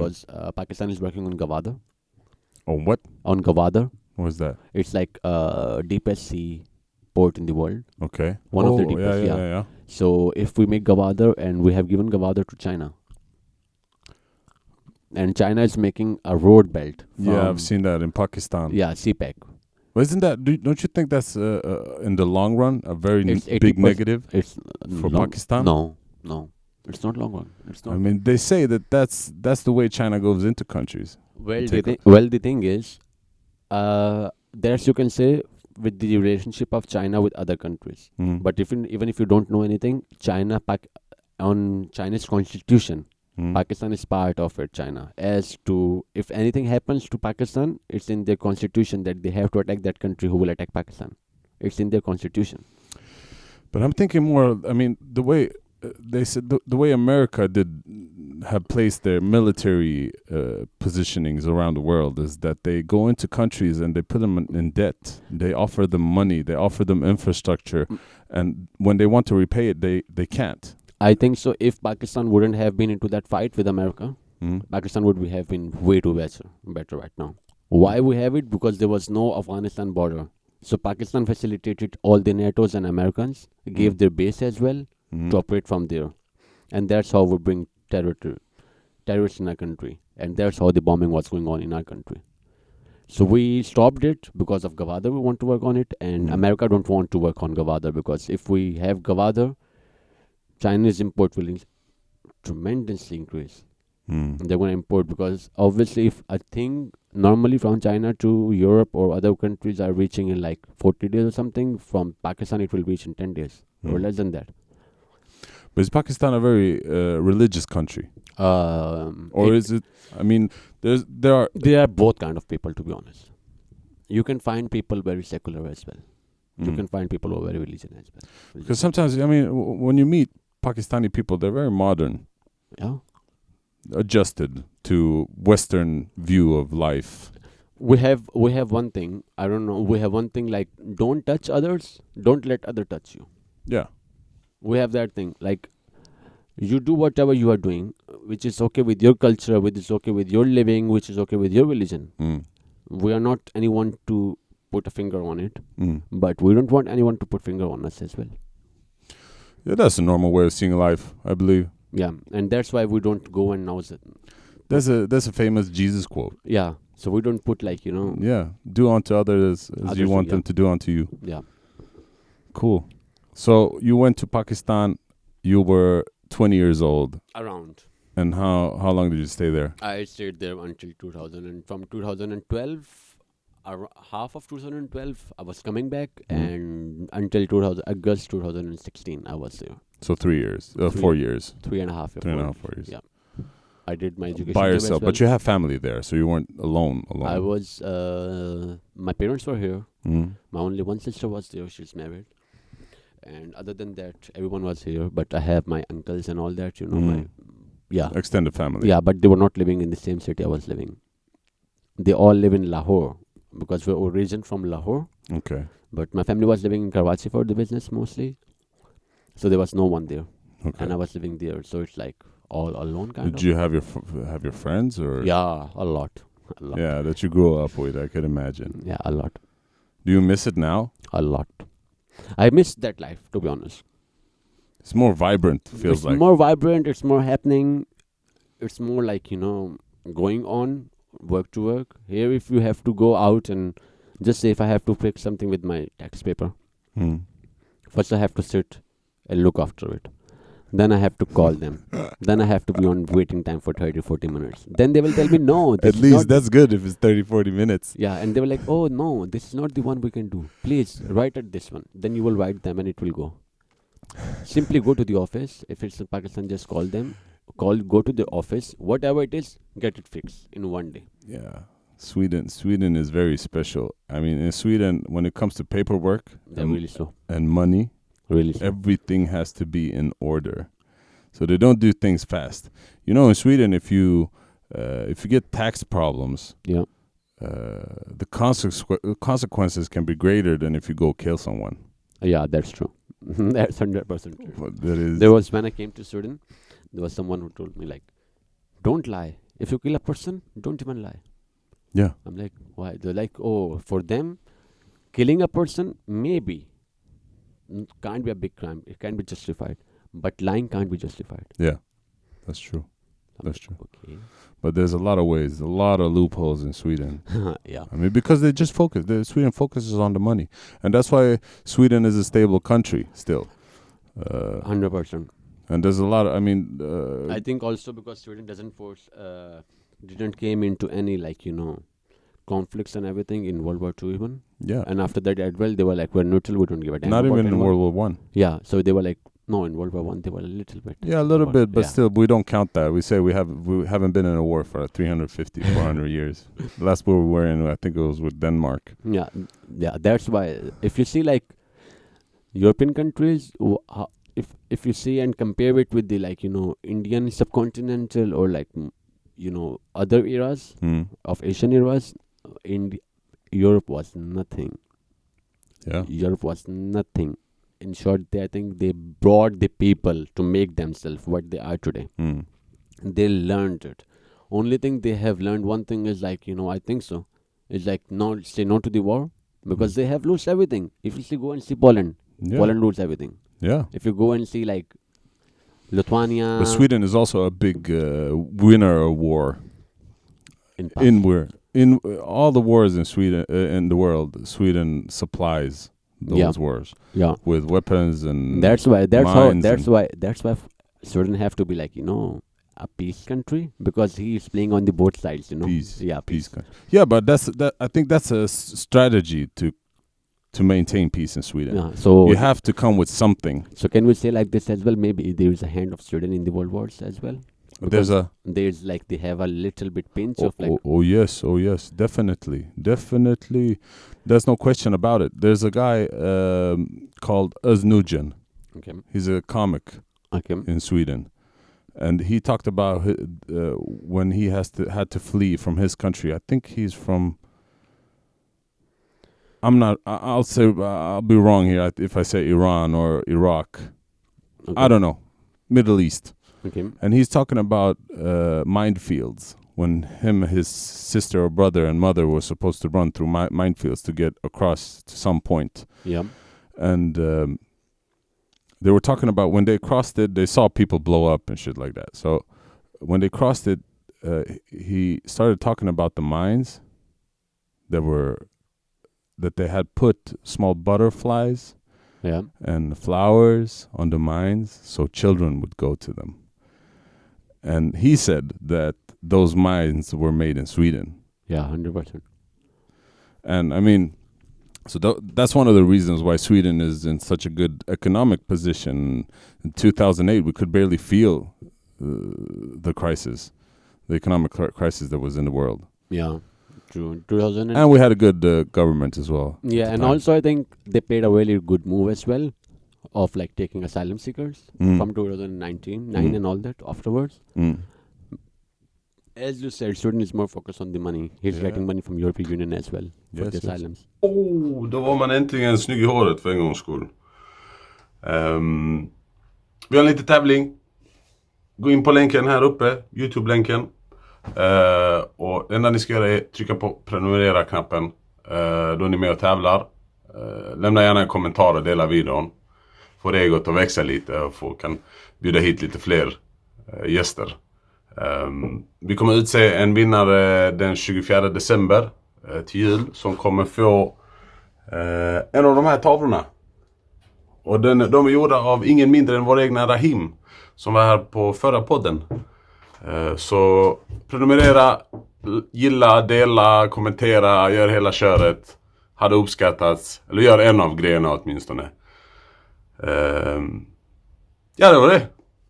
because Pakistan is working on Gwadar. On what? On Gwadar. What is that? It's like deepest sea port in the world. Okay. One of the deepest, yeah. So if we make Gwadar, and we have given Gwadar to China, and China is making a road belt. Yeah, I've seen that in Pakistan. Yeah, CPEC. But isn't that? Don't you think that's in the long run a very big negative for Pakistan? No, it's not long run. It's not. I mean, they say that's the way China goes into countries. Well, the thing is, there's, you can say, with the relationship of China with other countries. But even if you don't know anything, on China's constitution, Pakistan is part of it, China. As to, if anything happens to Pakistan, it's in their constitution that they have to attack that country who will attack Pakistan. It's in their constitution. But I'm thinking more, I mean, the way they said, the way America have placed their military positionings around the world is that they go into countries and they put them in debt. They offer them money, they offer them infrastructure, and when they want to repay it, they can't. I think so. If Pakistan wouldn't have been into that fight with America, Pakistan would have been way too better right now. Why we have it? Because there was no Afghanistan border. So Pakistan facilitated all the NATOs and Americans, gave their base as well to operate from there. And that's how we bring terrorists in our country. And that's how the bombing was going on in our country. So we stopped it because of Gwadar. We want to work on it. And America don't want to work on Gwadar, because if we have Gwadar, Chinese import will tremendously increase. They're going to import, because obviously if a thing normally from China to Europe or other countries are reaching in like 40 days or something, from Pakistan it will reach in 10 days or less than that. But is Pakistan a very religious country? Or is it, I mean, there are both kind of people, to be honest. You can find people very secular as well. You can find people who are very religious as well. Because sometimes, I mean, when you meet Pakistani people, they're very modern. Yeah. Adjusted to Western view of life. We have one thing. I don't know. We have one thing like, don't touch others. Don't let other touch you. Yeah. We have that thing. Like, you do whatever you are doing, which is okay with your culture, which is okay with your living, which is okay with your religion. We are not anyone to put a finger on it, but we don't want anyone to put finger on us as well. Yeah, that's a normal way of seeing life, I believe. Yeah, and that's why we don't go and nouse it. There's a famous Jesus quote. Yeah, so we don't put like, Yeah, do unto others as you want them to do unto you. Yeah. Cool. So you went to Pakistan, you were 20 years old. Around. And how long did you stay there? I stayed there until 2000, and from 2012, half of 2012, I was coming back, and until August 2016, I was there. So 3 years, 4 years. 3.5 years. 4 years. Yeah. I did my education by there yourself, as well. but you have family there, so you weren't alone. I was, my parents were here. My only one sister was there, she's married. And other than that, everyone was here, but I have my uncles and all that, my extended family. Yeah, but they were not living in the same city I was living. They all live in Lahore, because we're origin from Lahore. Okay. But my family was living in Karachi for the business mostly. So there was no one there. Okay. And I was living there, so it's like all alone kind of. Did you have your friends or? Yeah, a lot. Yeah, that you grew up with, I could imagine. Yeah, a lot. Do you miss it now? A lot. I miss that life, to be honest. It's more vibrant, feels like. It's more vibrant, it's more happening. It's more like, going on, work to work. Here, if you have to go out and just say if I have to fix something with my tax paper, first I have to sit and look after it. Then I have to call them. Then I have to be on waiting time for 30-40 minutes. Then they will tell me, no. At least that's good if it's 30-40 minutes. Yeah, and they were like, oh, no, this is not the one we can do. Please, write at this one. Then you will write them and it will go. Simply go to the office. If it's in Pakistan, just call them. Go to the office. Whatever it is, get it fixed in one day. Yeah. Sweden is very special. I mean, in Sweden, when it comes to paperwork, they're really slow. And money, really slow. Everything has to be in order. So they don't do things fast. In Sweden, if you get tax problems, the consequences can be greater than if you go kill someone. Yeah, that's true. That's 100% true. That is. There was, when I came to Sweden, there was someone who told me, like, don't lie. if you kill a person, don't even lie. Yeah. I'm like, why? They're like, oh, for them, killing a person maybe can't be a big crime. It can be justified, but lying can't be justified. Yeah. That's true. I'm That's like, true. okay. But there's a lot of ways, a lot of loopholes in Sweden. Yeah. I mean, because they just focus. Sweden focuses on the money, and that's why Sweden is a stable country still. 100%. And there's a lot of. I mean, I think also because Sweden didn't came into any conflicts and everything in World War II even. yeah, And after that as well, they were like, we're neutral, we don't give a damn not about even in anyone. World War One. Yeah, so they were like, no, in World War One they were a little bit. Yeah, a little bit, but yeah. still, we don't count that. We say we haven't been in a war for 350, 400 years. The last war we were in, I think it was with Denmark. Yeah, that's why if you see like European countries, if you see and compare it with the Indian subcontinental or other eras of Asian eras, Europe was nothing. Yeah. Europe was nothing. In short, I think they brought the people to make themselves what they are today. They learned it. Only thing they have learned, one thing is I think so, is say no to the war, because they have lost everything. If you go and see Poland, Poland loses everything. Yeah. If you go and see Lithuania, But Sweden is also a big winner of war. In all the wars in Sweden, in the world, Sweden supplies those wars. Yeah. With weapons and that's why Sweden have to be a peace country, because he is playing on the both sides. Peace. Yeah, peace. Yeah, but I think that's a strategy to maintain peace in Sweden. Yeah, so you have to come with something. So can we say like this as well? Maybe there is a hand of Sweden in the world wars as well. Because there's they have a little bit pinch of oh yes, definitely. There's no question about it. There's a guy called Öznujen. Okay. He's a comic in Sweden, and he talked about when he had to flee from his country. I think he's from. I'll be wrong here if I say Iran or Iraq. Okay. I don't know, Middle East. Okay. And he's talking about minefields, when his sister or brother and mother were supposed to run through minefields to get across to some point. Yeah. And they were talking about when they crossed it, they saw people blow up and shit like that. So when they crossed it, he started talking about the mines that they had put small butterflies and flowers on the mines so children would go to them. And he said that those mines were made in Sweden. Yeah, 100%. And I mean, so that's one of the reasons why Sweden is in such a good economic position. In 2008, we could barely feel the crisis, the economic crisis that was in the world. Yeah, true. 2000 and we had a good government as well. Yeah, and also I think they played a really good move as well, of taking asylum seekers from 2019 and all that afterwards. As you said, Sweden is more focused on the money. He's getting money from European Union as well for the asylums. Då var man äntligen snygg i håret för en gångs skull. Vi har en liten tävling. Gå in på länken här uppe, YouTube-länken. Och det enda ni ska göra är trycka på prenumerera-knappen. Då är ni med och tävlar. Lämna gärna en kommentar och dela videon. Får egot att växa lite och kan bjuda hit lite fler gäster. Vi kommer utse en vinnare den 24 december till jul som kommer få en av de här tavlorna. Och de är gjorda av ingen mindre än vår egna Rahim som var här på förra podden. Så prenumerera, gilla, dela, kommentera, gör hela köret. Hade uppskattats. Eller gör en av grejerna åtminstone. Ja, det var det.